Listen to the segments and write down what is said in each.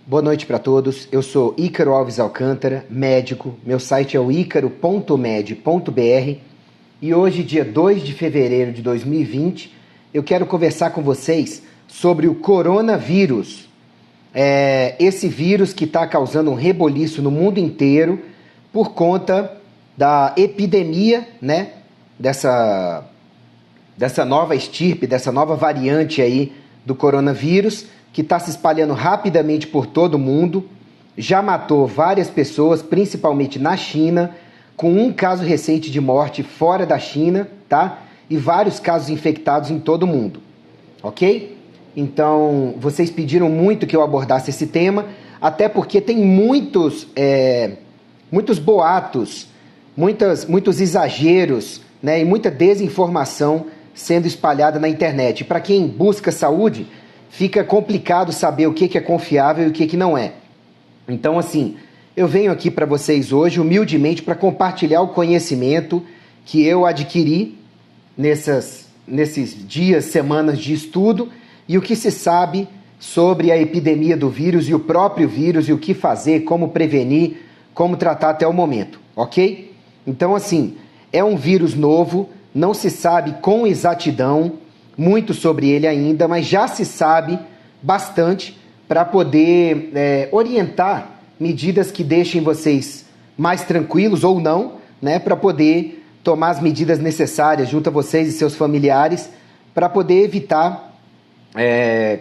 Boa noite para todos. Eu sou Ícaro Alves Alcântara, médico. Meu site é o icaro.med.br e hoje, dia 2 de fevereiro de 2020, eu quero conversar com vocês sobre o coronavírus. Esse vírus que está causando um reboliço no mundo inteiro por conta da epidemia, né? Dessa nova estirpe, dessa nova variante aí do coronavírus, que está se espalhando rapidamente por todo o mundo, já matou várias pessoas, principalmente na China, com um caso recente de morte fora da China, tá? E vários casos infectados em todo o mundo, ok? Então, vocês pediram muito que eu abordasse esse tema, até porque tem muitos boatos, muitos exageros, né? E muita desinformação sendo espalhada na internet. Para quem busca saúde, fica complicado saber o que é confiável e o que não é. Então, assim, eu venho aqui para vocês hoje, humildemente, para compartilhar o conhecimento que eu adquiri nesses dias, semanas de estudo e o que se sabe sobre a epidemia do vírus e o próprio vírus e o que fazer, como prevenir, como tratar até o momento, ok? Então, assim, é um vírus novo, não se sabe com exatidão muito sobre ele ainda, mas já se sabe bastante para poder orientar medidas que deixem vocês mais tranquilos ou não, né, para poder tomar as medidas necessárias junto a vocês e seus familiares para poder evitar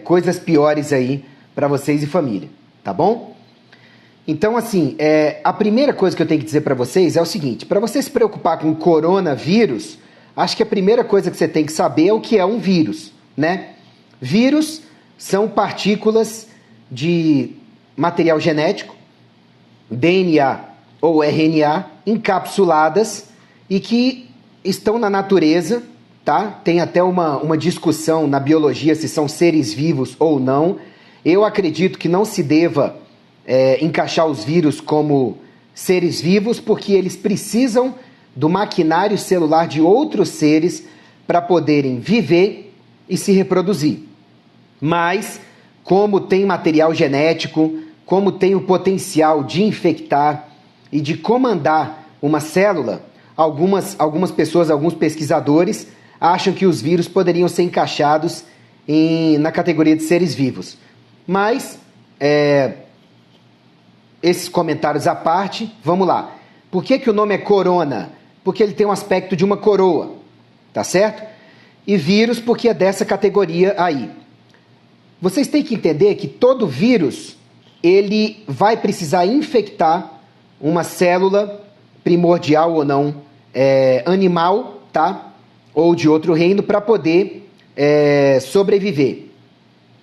coisas piores aí para vocês e família, tá bom? Então, assim, a primeira coisa que eu tenho que dizer para vocês é o seguinte: para você se preocupar com o coronavírus, acho que a primeira coisa que você tem que saber é o que é um vírus, né? Vírus são partículas de material genético, DNA ou RNA, encapsuladas e que estão na natureza, tá? Tem até uma discussão na biologia se são seres vivos ou não. Eu acredito que não se deva encaixar os vírus como seres vivos, porque eles precisam do maquinário celular de outros seres para poderem viver e se reproduzir. Mas, como tem material genético, como tem o potencial de infectar e de comandar uma célula, algumas pessoas, alguns pesquisadores, acham que os vírus poderiam ser encaixados na categoria de seres vivos. Mas, esses comentários à parte, vamos lá. Por que o nome é corona? Porque ele tem um aspecto de uma coroa, tá certo? E vírus porque é dessa categoria aí. Vocês têm que entender que todo vírus, ele vai precisar infectar uma célula primordial ou não, animal, tá? Ou de outro reino, para poder sobreviver.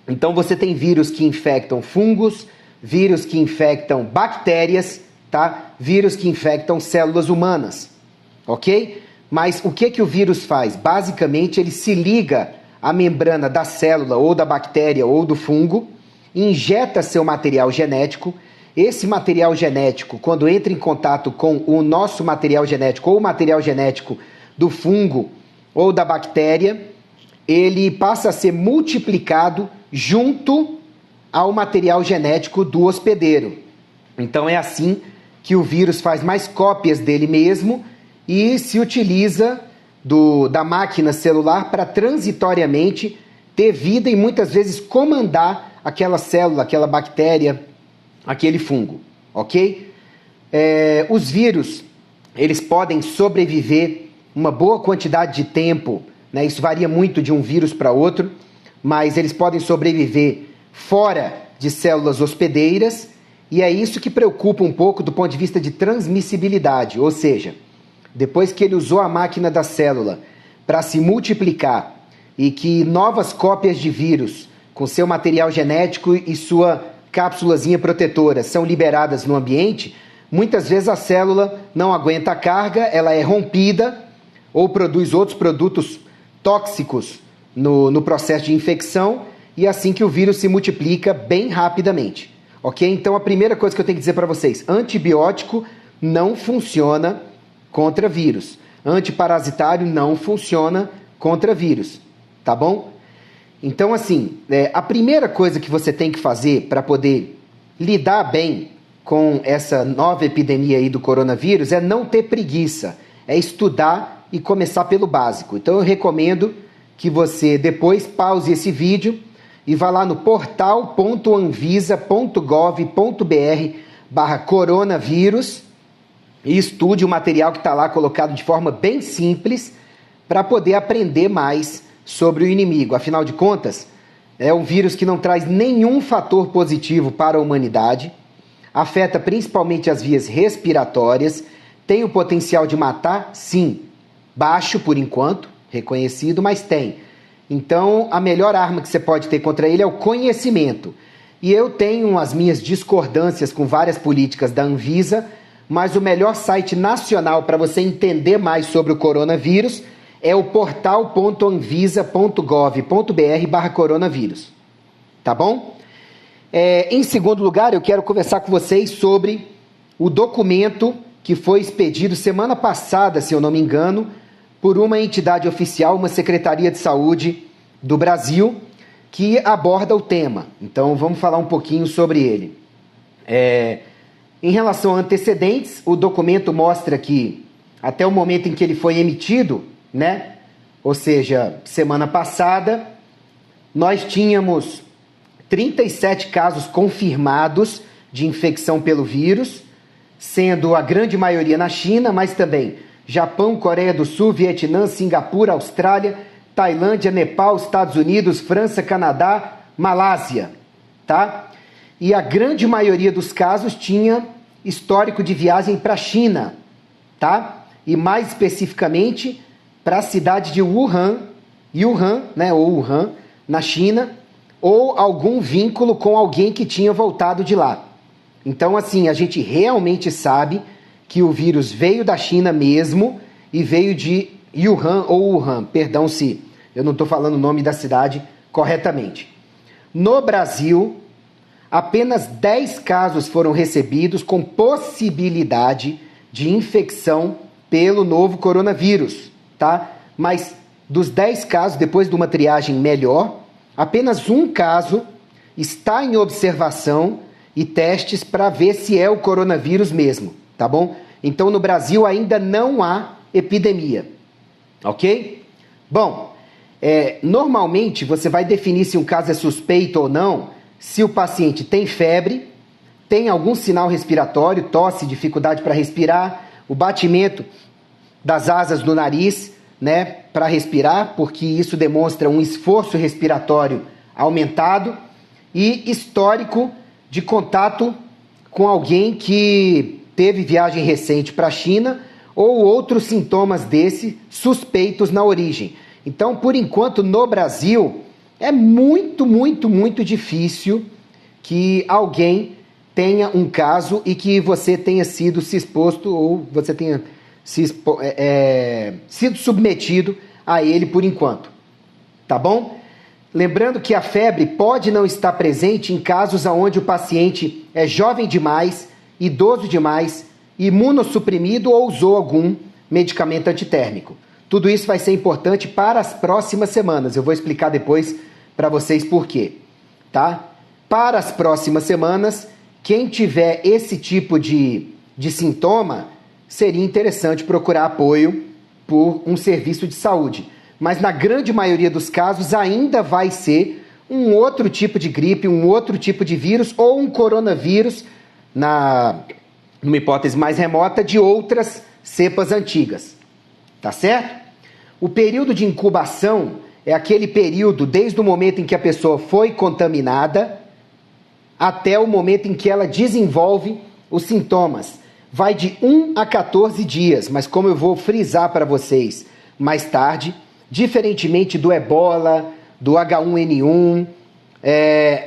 Então você tem vírus que infectam fungos, vírus que infectam bactérias, tá? Vírus que infectam células humanas. Ok? Mas o que o vírus faz? Basicamente, ele se liga à membrana da célula, ou da bactéria, ou do fungo, injeta seu material genético. Esse material genético, quando entra em contato com o nosso material genético, ou o material genético do fungo ou da bactéria, ele passa a ser multiplicado junto ao material genético do hospedeiro. Então é assim que o vírus faz mais cópias dele mesmo e se utiliza da máquina celular para transitoriamente ter vida e muitas vezes comandar aquela célula, aquela bactéria, aquele fungo, ok? Os vírus, eles podem sobreviver uma boa quantidade de tempo, né? Isso varia muito de um vírus para outro, mas eles podem sobreviver fora de células hospedeiras e é isso que preocupa um pouco do ponto de vista de transmissibilidade, ou seja, depois que ele usou a máquina da célula para se multiplicar e que novas cópias de vírus com seu material genético e sua cápsulazinha protetora são liberadas no ambiente, muitas vezes a célula não aguenta a carga, ela é rompida ou produz outros produtos tóxicos no processo de infecção e é assim que o vírus se multiplica bem rapidamente. Ok? Então a primeira coisa que eu tenho que dizer para vocês, antibiótico não funciona contra vírus. Antiparasitário não funciona contra vírus, tá bom? Então, assim, a primeira coisa que você tem que fazer para poder lidar bem com essa nova epidemia aí do coronavírus é não ter preguiça, é estudar e começar pelo básico. Então eu recomendo que você depois pause esse vídeo e vá lá no portal.anvisa.gov.br/coronavírus e estude o material que está lá colocado de forma bem simples para poder aprender mais sobre o inimigo. Afinal de contas, é um vírus que não traz nenhum fator positivo para a humanidade, afeta principalmente as vias respiratórias, tem o potencial de matar, sim, baixo por enquanto, reconhecido, mas tem. Então, a melhor arma que você pode ter contra ele é o conhecimento. E eu tenho as minhas discordâncias com várias políticas da Anvisa, mas o melhor site nacional para você entender mais sobre o coronavírus é o portal.anvisa.gov.br/coronavírus. Tá bom? Em segundo lugar, eu quero conversar com vocês sobre o documento que foi expedido semana passada, se eu não me engano, por uma entidade oficial, uma Secretaria de Saúde do Brasil, que aborda o tema. Então, vamos falar um pouquinho sobre ele. Em relação a antecedentes, o documento mostra que, até o momento em que ele foi emitido, né? Ou seja, semana passada, nós tínhamos 37 casos confirmados de infecção pelo vírus, sendo a grande maioria na China, mas também Japão, Coreia do Sul, Vietnã, Singapura, Austrália, Tailândia, Nepal, Estados Unidos, França, Canadá, Malásia, tá? E a grande maioria dos casos tinha histórico de viagem para a China, tá? E mais especificamente para a cidade de Wuhan, né, ou Wuhan, na China, ou algum vínculo com alguém que tinha voltado de lá. Então, assim, a gente realmente sabe que o vírus veio da China mesmo e veio de Wuhan, perdão se eu não estou falando o nome da cidade corretamente. No Brasil, apenas 10 casos foram recebidos com possibilidade de infecção pelo novo coronavírus, tá? Mas dos 10 casos, depois de uma triagem melhor, apenas um caso está em observação e testes para ver se é o coronavírus mesmo, tá bom? Então, no Brasil ainda não há epidemia, ok? Bom, normalmente você vai definir se um caso é suspeito ou não se o paciente tem febre, tem algum sinal respiratório, tosse, dificuldade para respirar, o batimento das asas do nariz, né, para respirar, porque isso demonstra um esforço respiratório aumentado, e histórico de contato com alguém que teve viagem recente para a China ou outros sintomas desse suspeitos na origem. Então, por enquanto, no Brasil, é muito, muito, muito difícil que alguém tenha um caso e que você tenha sido se exposto ou você tenha sido submetido a ele por enquanto. Tá bom? Lembrando que a febre pode não estar presente em casos onde o paciente é jovem demais, idoso demais, imunossuprimido ou usou algum medicamento antitérmico. Tudo isso vai ser importante para as próximas semanas. Eu vou explicar depois para vocês por quê, tá? Para as próximas semanas, quem tiver esse tipo de sintoma, seria interessante procurar apoio por um serviço de saúde. Mas na grande maioria dos casos ainda vai ser um outro tipo de gripe, um outro tipo de vírus ou um coronavírus, numa hipótese mais remota, de outras cepas antigas. Tá certo? O período de incubação é aquele período desde o momento em que a pessoa foi contaminada até o momento em que ela desenvolve os sintomas. Vai de 1 a 14 dias, mas como eu vou frisar para vocês mais tarde, diferentemente do ebola, do H1N1,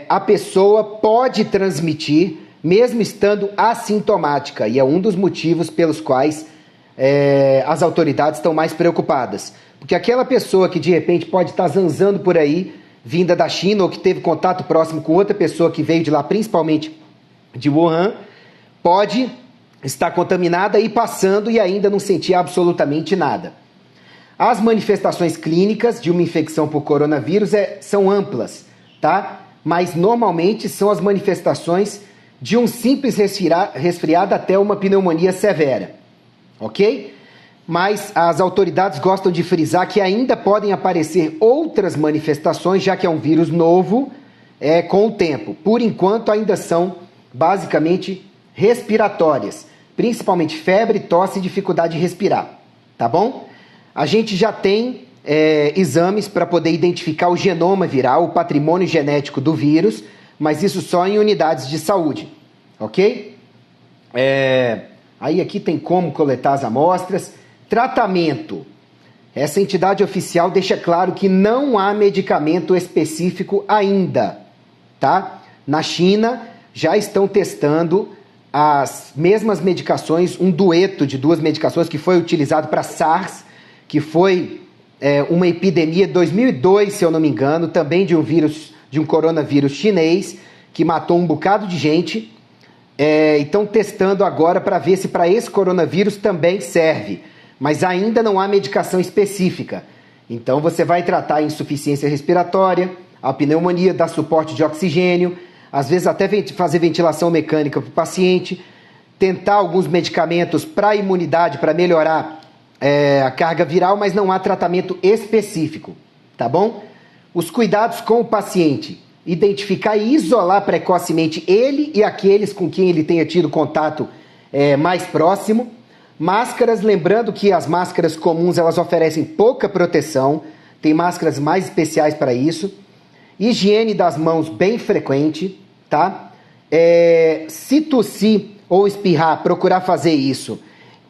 a pessoa pode transmitir mesmo estando assintomática, e é um dos motivos pelos quais as autoridades estão mais preocupadas. Porque aquela pessoa que de repente pode estar zanzando por aí, vinda da China, ou que teve contato próximo com outra pessoa que veio de lá, principalmente de Wuhan, pode estar contaminada e passando e ainda não sentir absolutamente nada. As manifestações clínicas de uma infecção por coronavírus são amplas, tá? Mas normalmente são as manifestações de um simples resfriado até uma pneumonia severa, ok? Mas as autoridades gostam de frisar que ainda podem aparecer outras manifestações, já que é um vírus novo, com o tempo. Por enquanto, ainda são basicamente respiratórias, principalmente febre, tosse e dificuldade de respirar, tá bom? A gente já tem exames para poder identificar o genoma viral, o patrimônio genético do vírus, mas isso só em unidades de saúde, ok? Aí aqui tem como coletar as amostras. Tratamento. Essa entidade oficial deixa claro que não há medicamento específico ainda, tá? Na China já estão testando as mesmas medicações, um dueto de duas medicações que foi utilizado para SARS, que foi uma epidemia de 2002, se eu não me engano, também de um coronavírus chinês, que matou um bocado de gente. Estão testando agora para ver se para esse coronavírus também serve, mas ainda não há medicação específica. Então você vai tratar a insuficiência respiratória, a pneumonia, dar suporte de oxigênio, às vezes até fazer ventilação mecânica para o paciente, tentar alguns medicamentos para imunidade, para melhorar a carga viral, mas não há tratamento específico, tá bom? Os cuidados com o paciente: identificar e isolar precocemente ele e aqueles com quem ele tenha tido contato mais próximo. Máscaras, lembrando que as máscaras comuns elas oferecem pouca proteção, tem máscaras mais especiais para isso. Higiene das mãos bem frequente, tá? Se tossir ou espirrar, procurar fazer isso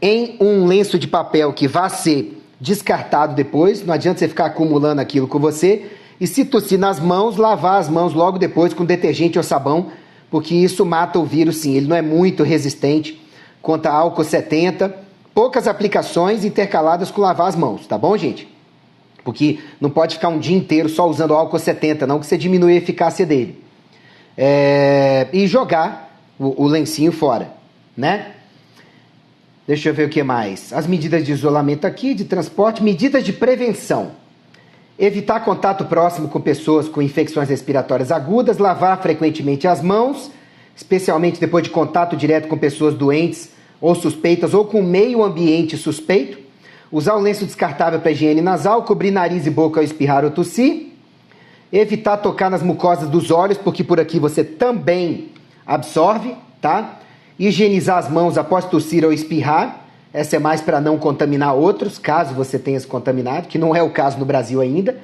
em um lenço de papel que vá ser descartado depois, não adianta você ficar acumulando aquilo com você. E se tossir nas mãos, lavar as mãos logo depois com detergente ou sabão, porque isso mata o vírus sim, ele não é muito resistente contra álcool 70, poucas aplicações intercaladas com lavar as mãos, tá bom, gente? Porque não pode ficar um dia inteiro só usando álcool 70, não, que você diminui a eficácia dele. E jogar o lencinho fora, né? Deixa eu ver o que mais. As medidas de isolamento aqui, de transporte, medidas de prevenção. Evitar contato próximo com pessoas com infecções respiratórias agudas, lavar frequentemente as mãos, especialmente depois de contato direto com pessoas doentes ou suspeitas ou com meio ambiente suspeito. Usar o lenço descartável para higiene nasal, cobrir nariz e boca ao espirrar ou tossir. Evitar tocar nas mucosas dos olhos, porque por aqui você também absorve, tá? Higienizar as mãos após tossir ou espirrar. Essa é mais para não contaminar outros, caso você tenha se contaminado, que não é o caso no Brasil ainda.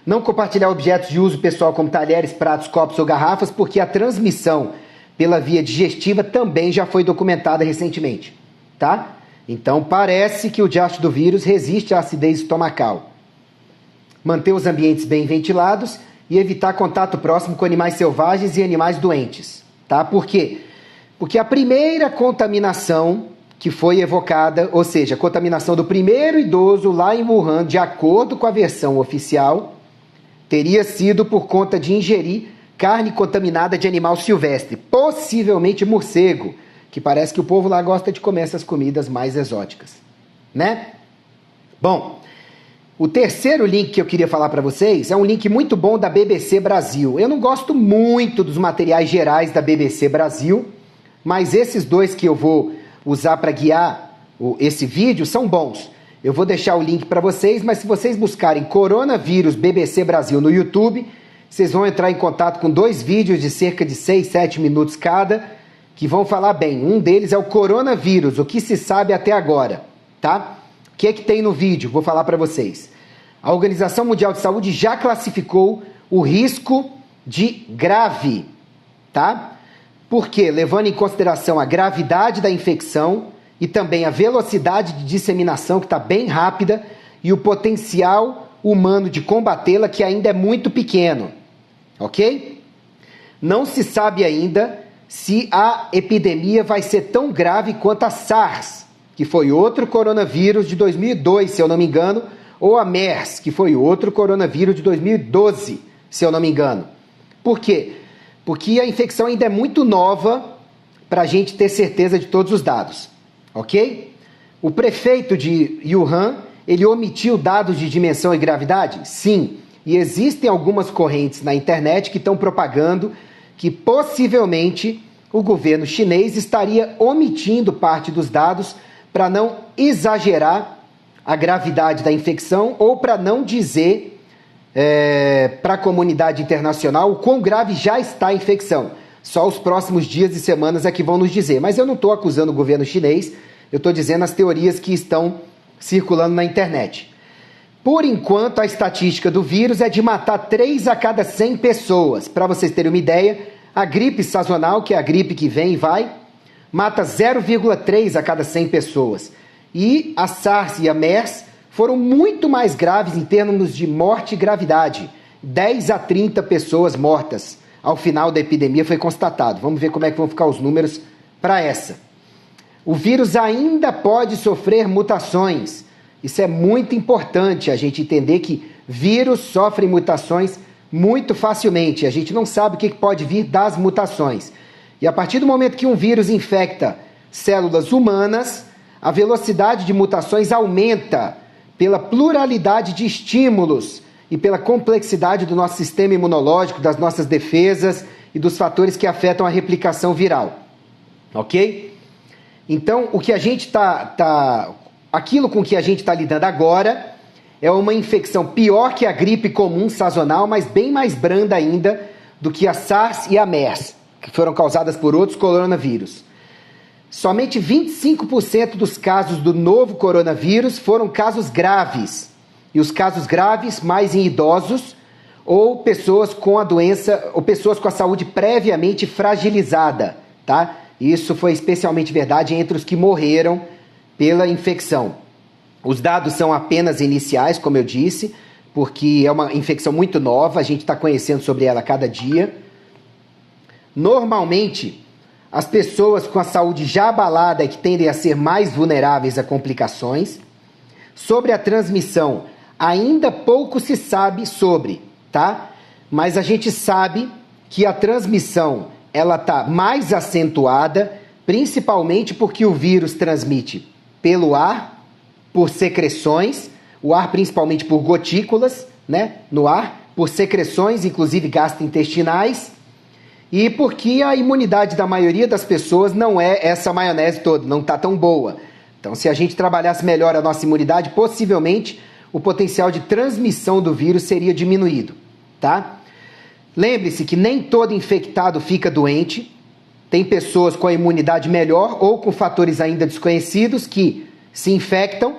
Não compartilhar objetos de uso pessoal como talheres, pratos, copos ou garrafas, porque a transmissão pela via digestiva também já foi documentada recentemente, tá? Então parece que o diacho do vírus resiste à acidez estomacal. Manter os ambientes bem ventilados e evitar contato próximo com animais selvagens e animais doentes, tá? Por quê? Porque a primeira contaminação que foi evocada, ou seja, a contaminação do primeiro idoso lá em Wuhan, de acordo com a versão oficial, teria sido por conta de ingerir carne contaminada de animal silvestre, possivelmente morcego, que parece que o povo lá gosta de comer essas comidas mais exóticas, né? Bom, o terceiro link que eu queria falar para vocês é um link muito bom da BBC Brasil. Eu não gosto muito dos materiais gerais da BBC Brasil, mas esses dois que eu vou usar para guiar esse vídeo são bons. Eu vou deixar o link para vocês, mas se vocês buscarem Coronavírus BBC Brasil no YouTube, vocês vão entrar em contato com dois vídeos de cerca de 6, 7 minutos cada, que vão falar bem. Um deles é o coronavírus, o que se sabe até agora, tá? O que é que tem no vídeo? Vou falar para vocês. A Organização Mundial de Saúde já classificou o risco de grave, tá? Por quê? Levando em consideração a gravidade da infecção e também a velocidade de disseminação, que está bem rápida, e o potencial humano de combatê-la, que ainda é muito pequeno, ok? Não se sabe ainda se a epidemia vai ser tão grave quanto a SARS, que foi outro coronavírus de 2002, se eu não me engano, ou a MERS, que foi outro coronavírus de 2012, se eu não me engano. Por quê? Porque a infecção ainda é muito nova para a gente ter certeza de todos os dados, ok? O prefeito de Wuhan, ele omitiu dados de dimensão e gravidade? Sim, e existem algumas correntes na internet que estão propagando que possivelmente o governo chinês estaria omitindo parte dos dados para não exagerar a gravidade da infecção ou para não dizer para a comunidade internacional o quão grave já está a infecção. Só os próximos dias e semanas é que vão nos dizer. Mas eu não estou acusando o governo chinês, eu estou dizendo as teorias que estão circulando na internet. Por enquanto, a estatística do vírus é de matar 3 a cada 100 pessoas. Para vocês terem uma ideia, a gripe sazonal, que é a gripe que vem e vai, mata 0,3 a cada 100 pessoas. E a SARS e a MERS foram muito mais graves em termos de morte e gravidade. 10 a 30 pessoas mortas ao final da epidemia foi constatado. Vamos ver como é que vão ficar os números para essa. O vírus ainda pode sofrer mutações. Isso é muito importante, a gente entender que vírus sofrem mutações muito facilmente. A gente não sabe o que pode vir das mutações. E a partir do momento que um vírus infecta células humanas, a velocidade de mutações aumenta pela pluralidade de estímulos e pela complexidade do nosso sistema imunológico, das nossas defesas e dos fatores que afetam a replicação viral. Ok? Então, o que a gente aquilo com que a gente está lidando agora é uma infecção pior que a gripe comum sazonal, mas bem mais branda ainda do que a SARS e a MERS, que foram causadas por outros coronavírus. Somente 25% dos casos do novo coronavírus foram casos graves. E os casos graves mais em idosos ou pessoas com a doença, ou pessoas com a saúde previamente fragilizada, tá? Isso foi especialmente verdade entre os que morreram pela infecção. Os dados são apenas iniciais, como eu disse, porque é uma infecção muito nova, a gente está conhecendo sobre ela a cada dia. Normalmente, as pessoas com a saúde já abalada é que tendem a ser mais vulneráveis a complicações. Sobre a transmissão, ainda pouco se sabe sobre, tá? Mas a gente sabe que a transmissão ela está mais acentuada, principalmente porque o vírus transmite pelo ar, por secreções, o ar principalmente por gotículas, né, no ar, por secreções, inclusive gastrointestinais, e porque a imunidade da maioria das pessoas não é essa maionese toda, não está tão boa. Então, se a gente trabalhasse melhor a nossa imunidade, possivelmente o potencial de transmissão do vírus seria diminuído, tá? Lembre-se que nem todo infectado fica doente. Tem pessoas com a imunidade melhor ou com fatores ainda desconhecidos que se infectam,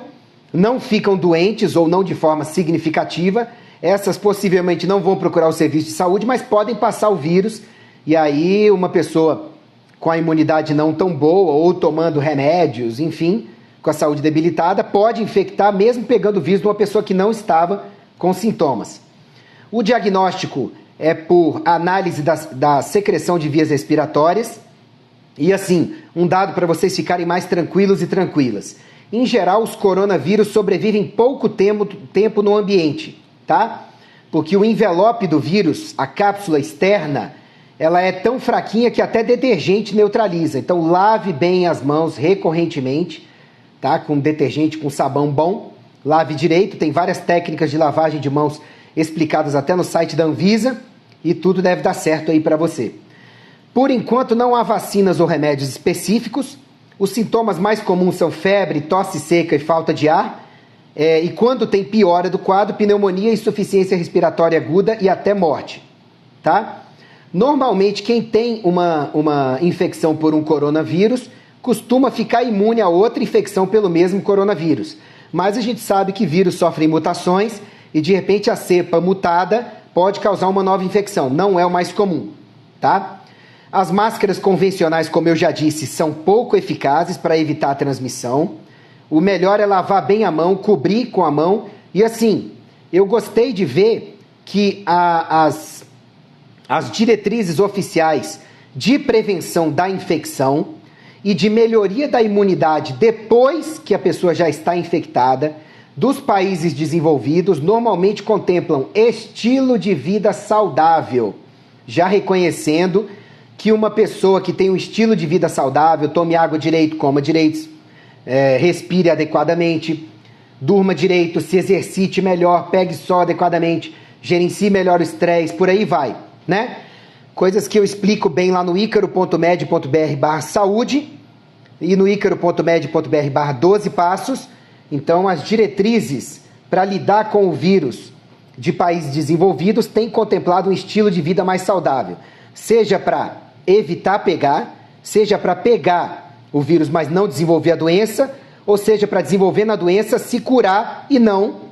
não ficam doentes ou não de forma significativa. Essas possivelmente não vão procurar o serviço de saúde, mas podem passar o vírus. E aí uma pessoa com a imunidade não tão boa ou tomando remédios, enfim, com a saúde debilitada, pode infectar mesmo pegando o vírus de uma pessoa que não estava com sintomas. O diagnóstico é por análise da secreção de vias respiratórias. E assim, um dado para vocês ficarem mais tranquilos e tranquilas. Em geral, os coronavírus sobrevivem pouco tempo no ambiente, tá? Porque o envelope do vírus, a cápsula externa, ela é tão fraquinha que até detergente neutraliza. Então, lave bem as mãos recorrentemente, tá? Com detergente, com sabão bom. Lave direito, tem várias técnicas de lavagem de mãos explicadas até no site da Anvisa, e tudo deve dar certo aí para você. Por enquanto, não há vacinas ou remédios específicos. Os sintomas mais comuns são febre, tosse seca e falta de ar. E quando tem piora do quadro, pneumonia, insuficiência respiratória aguda e até morte, tá? Normalmente, quem tem uma infecção por um coronavírus costuma ficar imune a outra infecção pelo mesmo coronavírus. Mas a gente sabe que vírus sofrem mutações e, de repente, a cepa mutada pode causar uma nova infecção. Não é o mais comum, tá? As máscaras convencionais, como eu já disse, são pouco eficazes para evitar a transmissão. O melhor é lavar bem a mão, cobrir com a mão. E assim, eu gostei de ver que as diretrizes oficiais de prevenção da infecção e de melhoria da imunidade depois que a pessoa já está infectada, dos países desenvolvidos, normalmente contemplam estilo de vida saudável, já reconhecendo que uma pessoa que tem um estilo de vida saudável, tome água direito, coma direito, respire adequadamente, durma direito, se exercite melhor, pegue sol adequadamente, gerencie melhor o estresse, por aí vai, né? Coisas que eu explico bem lá no icaro.med.br/saúde e no icaro.med.br/12 passos. Então, as diretrizes para lidar com o vírus de países desenvolvidos têm contemplado um estilo de vida mais saudável, seja para evitar pegar, seja para pegar o vírus, mas não desenvolver a doença, ou seja, para desenvolver na doença, se curar e não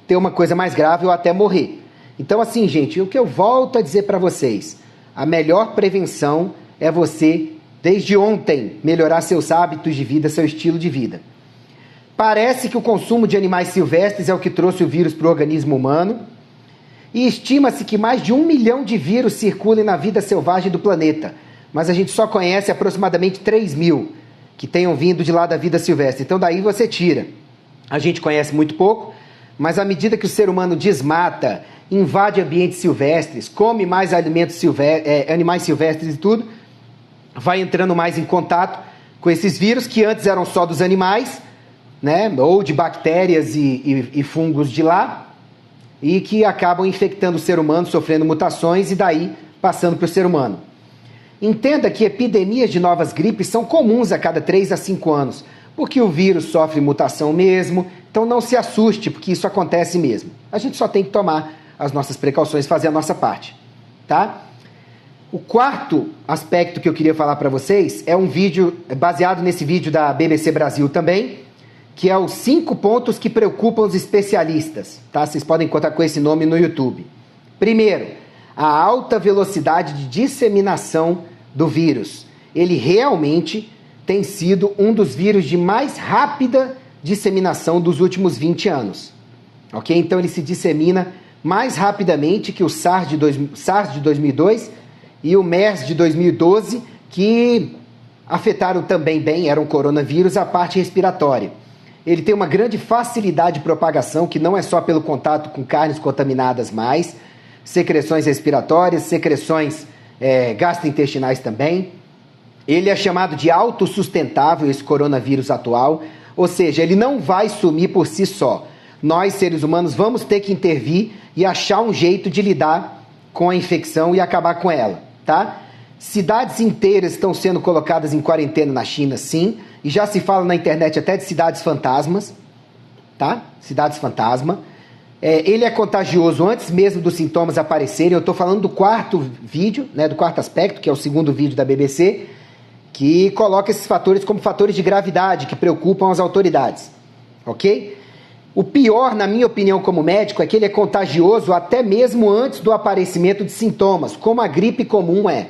ter uma coisa mais grave ou até morrer. Então, assim, gente, o que eu volto a dizer para vocês, a melhor prevenção é você, desde ontem, melhorar seus hábitos de vida, seu estilo de vida. Parece que o consumo de animais silvestres é o que trouxe o vírus para o organismo humano e estima-se que mais de 1 milhão de vírus circulem na vida selvagem do planeta, mas a gente só conhece aproximadamente 3 mil que tenham vindo de lá da vida silvestre. Então daí você tira. A gente conhece muito pouco, mas à medida que o ser humano desmata, invade ambientes silvestres, come mais alimentos animais silvestres e tudo, vai entrando mais em contato com esses vírus que antes eram só dos animais, né, ou de bactérias e fungos de lá, e que acabam infectando o ser humano, sofrendo mutações e daí passando para o ser humano. Entenda que epidemias de novas gripes são comuns a cada 3 a 5 anos, porque o vírus sofre mutação mesmo, então não se assuste, porque isso acontece mesmo. A gente só tem que tomar as nossas precauções, fazer a nossa parte, tá? O quarto aspecto que eu queria falar para vocês é um vídeo baseado nesse vídeo da BBC Brasil também, que é os 5 pontos que preocupam os especialistas, tá? Vocês podem encontrar com esse nome no YouTube. Primeiro, a alta velocidade de disseminação do vírus. Ele realmente tem sido um dos vírus de mais rápida disseminação dos últimos 20 anos. Ok? Então ele se dissemina mais rapidamente que o SARS de 2002 e o MERS de 2012, que afetaram também bem, eram coronavírus, a parte respiratória. Ele tem uma grande facilidade de propagação, que não é só pelo contato com carnes contaminadas mais, secreções respiratórias, secreções gastrointestinais também. Ele é chamado de autossustentável, esse coronavírus atual, ou seja, ele não vai sumir por si só. Nós, seres humanos, vamos ter que intervir e achar um jeito de lidar com a infecção e acabar com ela, tá? Cidades inteiras estão sendo colocadas em quarentena na China, sim, e já se fala na internet até de cidades fantasmas, tá? Cidades fantasma. Ele é contagioso antes mesmo dos sintomas aparecerem. Eu estou falando do quarto vídeo, né, do quarto aspecto, que é o segundo vídeo da BBC, que coloca esses fatores como fatores de gravidade que preocupam as autoridades, ok? O pior, na minha opinião como médico, é que ele é contagioso até mesmo antes do aparecimento de sintomas, como a gripe comum é.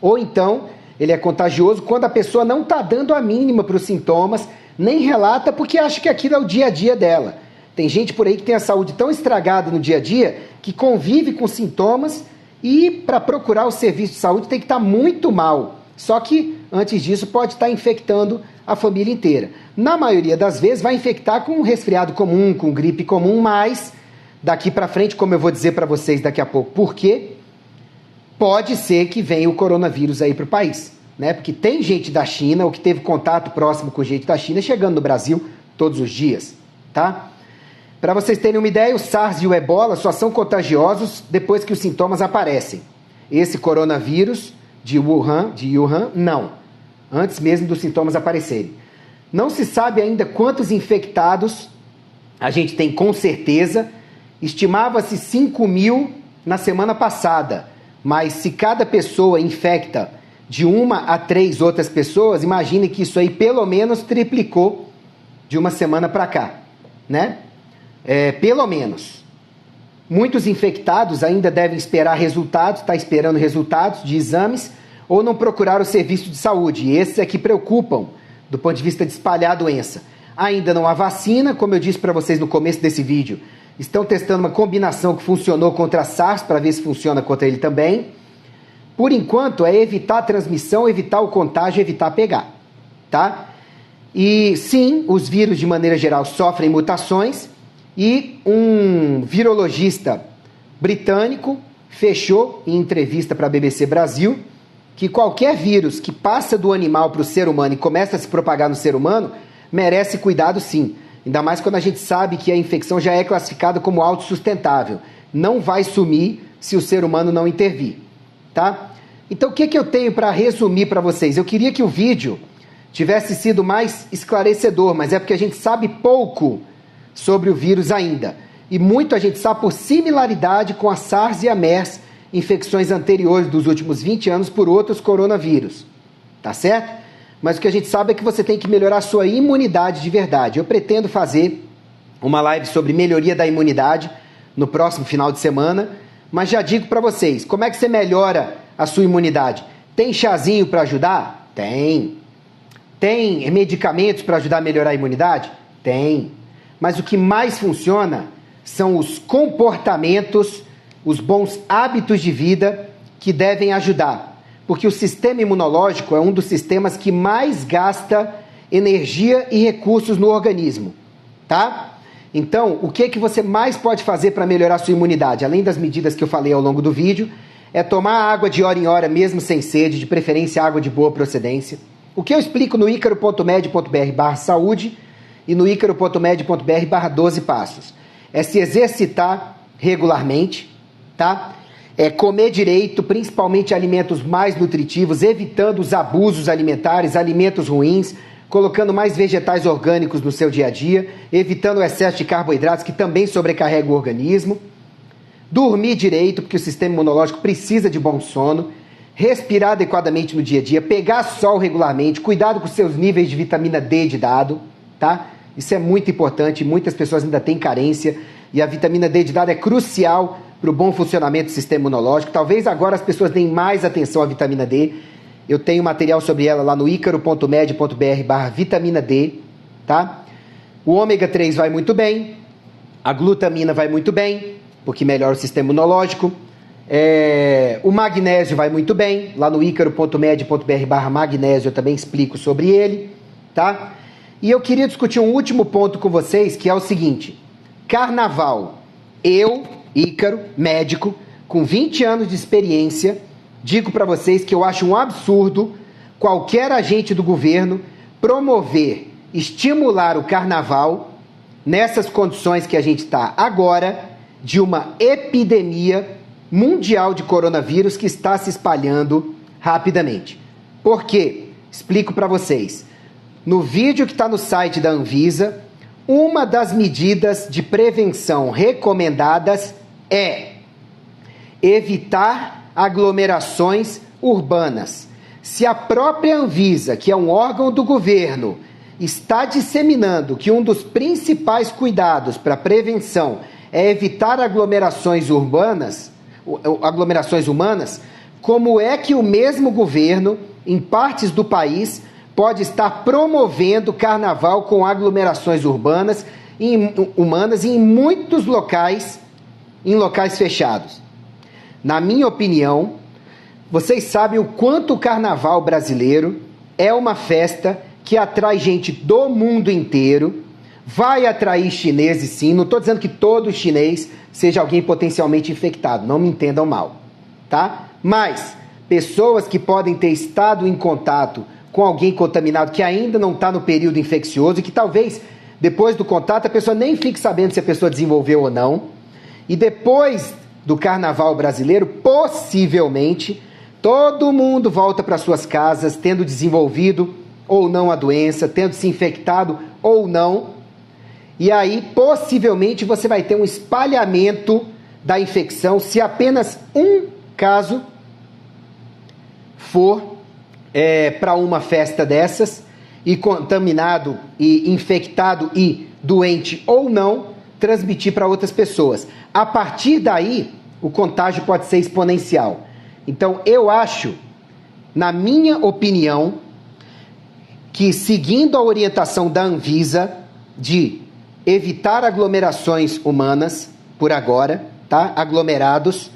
Ou então, ele é contagioso quando a pessoa não está dando a mínima para os sintomas, nem relata porque acha que aquilo é o dia a dia dela. Tem gente por aí que tem a saúde tão estragada no dia a dia que convive com sintomas e para procurar o serviço de saúde tem que estar muito mal. Só que antes disso pode estar infectando a família inteira. Na maioria das vezes vai infectar com um resfriado comum, com gripe comum, mas daqui para frente, como eu vou dizer para vocês daqui a pouco, por quê? Pode ser que venha o coronavírus aí para o país, né? Porque tem gente da China, ou que teve contato próximo com gente da China, chegando no Brasil todos os dias, tá? Para vocês terem uma ideia, o SARS e o Ebola só são contagiosos depois que os sintomas aparecem. Esse coronavírus de Wuhan, não. Antes mesmo dos sintomas aparecerem. Não se sabe ainda quantos infectados a gente tem com certeza. Estimava-se 5 mil na semana passada. Mas se cada pessoa infecta de 1 a 3 outras pessoas, imagine que isso aí pelo menos triplicou de uma semana para cá, né? Pelo menos. Muitos infectados ainda devem esperar resultados, está esperando resultados de exames, ou não procurar o serviço de saúde. E esses é que preocupam do ponto de vista de espalhar a doença. Ainda não há vacina, como eu disse para vocês no começo desse vídeo. Estão testando uma combinação que funcionou contra a SARS, para ver se funciona contra ele também. Por enquanto, é evitar a transmissão, evitar o contágio, evitar pegar, tá? E sim, os vírus, de maneira geral, sofrem mutações, e um virologista britânico fechou em entrevista para a BBC Brasil que qualquer vírus que passa do animal para o ser humano e começa a se propagar no ser humano merece cuidado sim. Ainda mais quando a gente sabe que a infecção já é classificada como autossustentável. Não vai sumir se o ser humano não intervir, tá? Então, o que eu tenho para resumir para vocês? Eu queria que o vídeo tivesse sido mais esclarecedor, mas é porque a gente sabe pouco sobre o vírus ainda. E muito a gente sabe por similaridade com a SARS e a MERS, infecções anteriores dos últimos 20 anos por outros coronavírus. Tá certo? Mas o que a gente sabe é que você tem que melhorar a sua imunidade de verdade. Eu pretendo fazer uma live sobre melhoria da imunidade no próximo final de semana, mas já digo para vocês, como é que você melhora a sua imunidade? Tem chazinho para ajudar? Tem. Tem medicamentos para ajudar a melhorar a imunidade? Tem. Mas o que mais funciona são os comportamentos, os bons hábitos de vida que devem ajudar. Porque o sistema imunológico é um dos sistemas que mais gasta energia e recursos no organismo, tá? Então, o que você mais pode fazer para melhorar a sua imunidade? Além das medidas que eu falei ao longo do vídeo, é tomar água de hora em hora, mesmo sem sede, de preferência água de boa procedência. O que eu explico no icaro.med.br/saúde e no icaro.med.br/12 passos. É se exercitar regularmente, tá? É comer direito, principalmente alimentos mais nutritivos, evitando os abusos alimentares, alimentos ruins, colocando mais vegetais orgânicos no seu dia a dia, evitando o excesso de carboidratos, que também sobrecarrega o organismo. Dormir direito, porque o sistema imunológico precisa de bom sono. Respirar adequadamente no dia a dia, pegar sol regularmente, cuidado com os seus níveis de vitamina D de dado, tá? Isso é muito importante, muitas pessoas ainda têm carência, e a vitamina D de dado é crucial para o bom funcionamento do sistema imunológico. Talvez agora as pessoas deem mais atenção à vitamina D. Eu tenho material sobre ela lá no icaro.med.br/vitamina D, tá? O ômega 3 vai muito bem, a glutamina vai muito bem, porque melhora o sistema imunológico. O magnésio vai muito bem, lá no icaro.med.br/magnésio eu também explico sobre ele, tá? E eu queria discutir um último ponto com vocês, que é o seguinte: carnaval. Eu, Ícaro, médico, com 20 anos de experiência, digo para vocês que eu acho um absurdo qualquer agente do governo promover, estimular o carnaval nessas condições que a gente está agora, de uma epidemia mundial de coronavírus que está se espalhando rapidamente. Por quê? Explico para vocês. No vídeo que está no site da Anvisa, uma das medidas de prevenção recomendadas é evitar aglomerações urbanas. Se a própria Anvisa, que é um órgão do governo, está disseminando que um dos principais cuidados para a prevenção é evitar aglomerações humanas, como é que o mesmo governo, em partes do país, pode estar promovendo carnaval com aglomerações humanas em muitos locais, em locais fechados? Na minha opinião, vocês sabem o quanto o carnaval brasileiro é uma festa que atrai gente do mundo inteiro, vai atrair chineses sim, não estou dizendo que todo chinês seja alguém potencialmente infectado, não me entendam mal, tá? Mas pessoas que podem ter estado em contato com alguém contaminado que ainda não está no período infeccioso e que talvez depois do contato a pessoa nem fique sabendo se a pessoa desenvolveu ou não, e depois do carnaval brasileiro, possivelmente, todo mundo volta para suas casas tendo desenvolvido ou não a doença, tendo se infectado ou não, e aí possivelmente você vai ter um espalhamento da infecção se apenas um caso for para uma festa dessas e contaminado e infectado e doente ou não, transmitir para outras pessoas. A partir daí, o contágio pode ser exponencial. Então, eu acho, na minha opinião, que seguindo a orientação da Anvisa de evitar aglomerações humanas, por agora, tá? Aglomerados,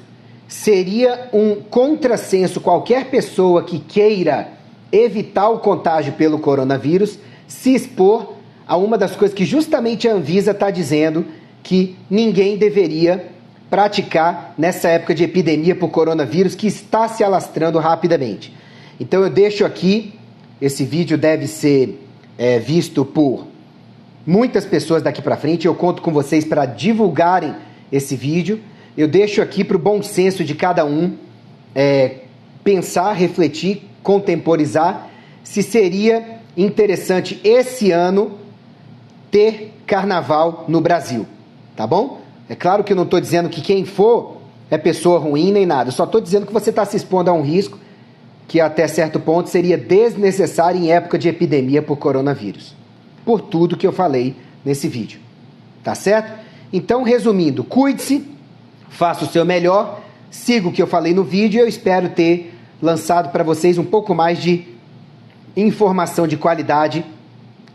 seria um contrassenso qualquer pessoa que queira evitar o contágio pelo coronavírus se expor a uma das coisas que justamente a Anvisa está dizendo que ninguém deveria praticar nessa época de epidemia por coronavírus que está se alastrando rapidamente. Então eu deixo aqui, esse vídeo deve ser visto por muitas pessoas daqui para frente, eu conto com vocês para divulgarem esse vídeo. Eu deixo aqui para o bom senso de cada um pensar, refletir, contemporizar se seria interessante esse ano ter carnaval no Brasil, tá bom? É claro que eu não estou dizendo que quem for é pessoa ruim nem nada, eu só estou dizendo que você está se expondo a um risco que até certo ponto seria desnecessário em época de epidemia por coronavírus, por tudo que eu falei nesse vídeo, tá certo? Então, resumindo, cuide-se, faça o seu melhor, siga o que eu falei no vídeo e eu espero ter lançado para vocês um pouco mais de informação de qualidade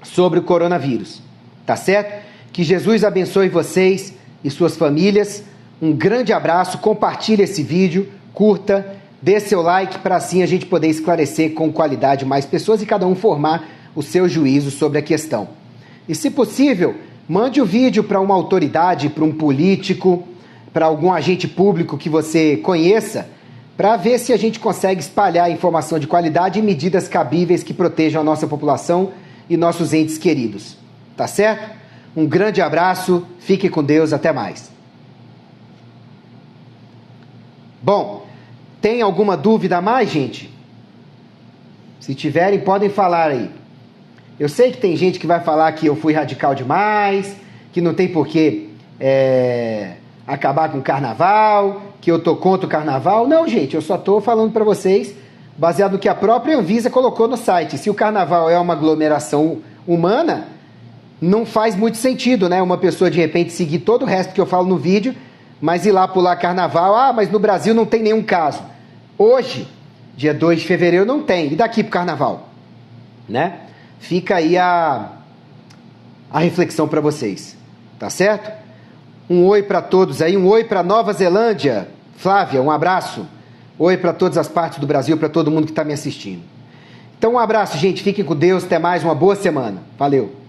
sobre o coronavírus, tá certo? Que Jesus abençoe vocês e suas famílias, um grande abraço, compartilhe esse vídeo, curta, dê seu like para assim a gente poder esclarecer com qualidade mais pessoas e cada um formar o seu juízo sobre a questão. E se possível, mande o vídeo para uma autoridade, para um político, para algum agente público que você conheça, para ver se a gente consegue espalhar informação de qualidade e medidas cabíveis que protejam a nossa população e nossos entes queridos. Tá certo? Um grande abraço, fique com Deus, até mais. Bom, tem alguma dúvida a mais, gente? Se tiverem, podem falar aí. Eu sei que tem gente que vai falar que eu fui radical demais, que não tem porquê acabar com o carnaval, que eu tô contra o carnaval. Não, gente, eu só tô falando para vocês, baseado no que a própria Anvisa colocou no site. Se o carnaval é uma aglomeração humana, não faz muito sentido, né? Uma pessoa, de repente, seguir todo o resto que eu falo no vídeo, mas ir lá pular carnaval. Mas no Brasil não tem nenhum caso. Hoje, dia 2 de fevereiro, não tem. E daqui pro carnaval? Né? Fica aí a reflexão para vocês. Tá certo? Um oi para todos aí. Um oi para Nova Zelândia. Flávia, um abraço. Oi para todas as partes do Brasil, para todo mundo que está me assistindo. Então, um abraço, gente. Fiquem com Deus. Até mais. Uma boa semana. Valeu.